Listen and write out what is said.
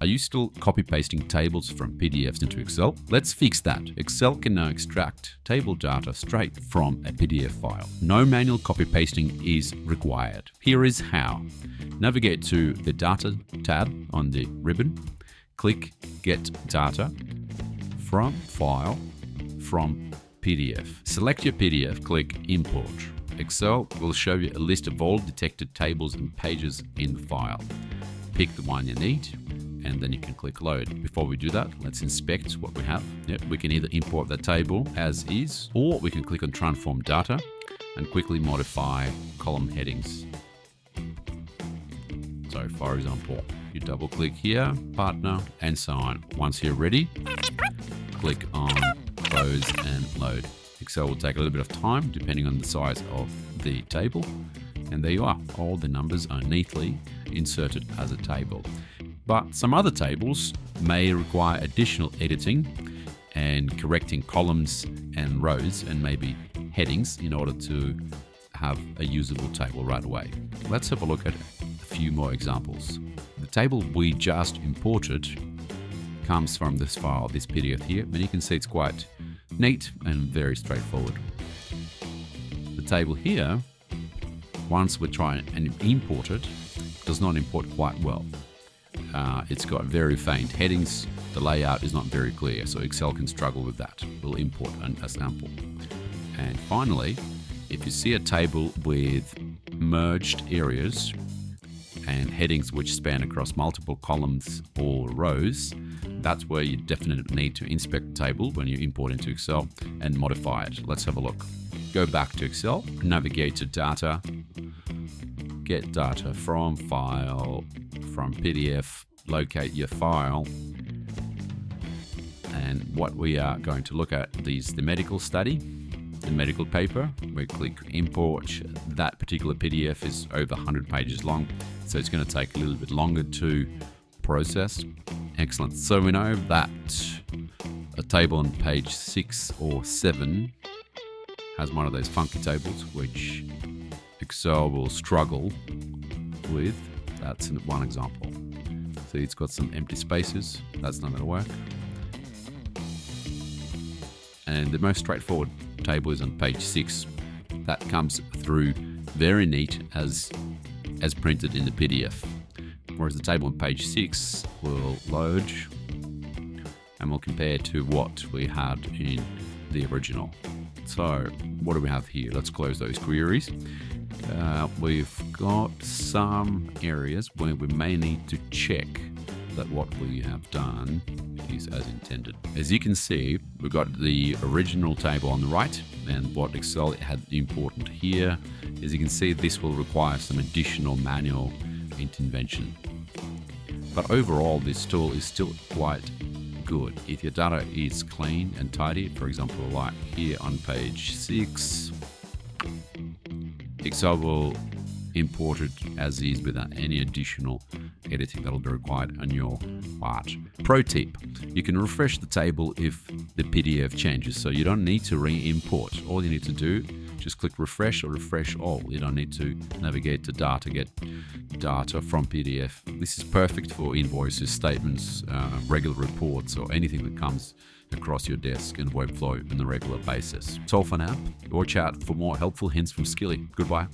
Are you still copy-pasting tables from PDFs into Excel? Let's fix that. Excel can now extract table data straight from a PDF file. No manual copy-pasting is required. Here is how. Navigate to the Data tab on the ribbon. Click Get Data from File from PDF. Select your PDF, click Import. Excel will show you a list of all detected tables and pages in the file. Pick the one you need, and then you can click Load. Before we do that, let's inspect what we have. Yep, we can either import the table as is, or we can click on Transform Data and quickly modify column headings. So for example, you double click here, partner, and so on. Once you're ready, click on Close and Load. Excel will take a little bit of time depending on the size of the table. And there you are. All the numbers are neatly inserted as a table. But some other tables may require additional editing and correcting columns and rows and maybe headings in order to have a usable table right away. Let's have a look at a few more examples. The table we just imported comes from this file, this PDF here, and you can see it's quite neat and very straightforward. The table here, once we try and import it, does not import quite well. It's got very faint headings. The layout is not very clear, so Excel can struggle with that. We'll import an example. And finally, if you see a table with merged areas and headings which span across multiple columns or rows, that's where you definitely need to inspect the table when you import into Excel and modify it. Let's have a look. Go back to Excel, navigate to Data, Get Data from File, from PDF, locate your file. And what we are going to look at is the medical study, the medical paper. We click Import. That particular PDF is over 100 pages long, so it's going to take a little bit longer to process. Excellent. So we know that a table on page 6 or 7 has one of those funky tables which Excel will struggle with. That's one example. See, it's got some empty spaces. That's not going to work. And the most straightforward table is on page 6. That comes through very neat as printed in the PDF. Whereas the table on page 6 will load and we'll compare to what we had in the original. So what do we have here? Let's close those queries. We've got some areas where we may need to check that what we have done is as intended. As you can see, we've got the original table on the right, and what Excel had imported here. As you can see, this will require some additional manual intervention. But overall, this tool is still quite good. If your data is clean and tidy, for example, like here on page 6, Excel will import it as is without any additional editing that will be required on your part. Pro tip, you can refresh the table if the PDF changes, so you don't need to re-import. All you need to do, just click refresh or refresh all. You don't need to navigate to data, get data from PDF. This is perfect for invoices, statements, regular reports, or anything that comes across your desk and workflow on a regular basis. That's all for now. Watch out for more helpful hints from Skilly. Goodbye.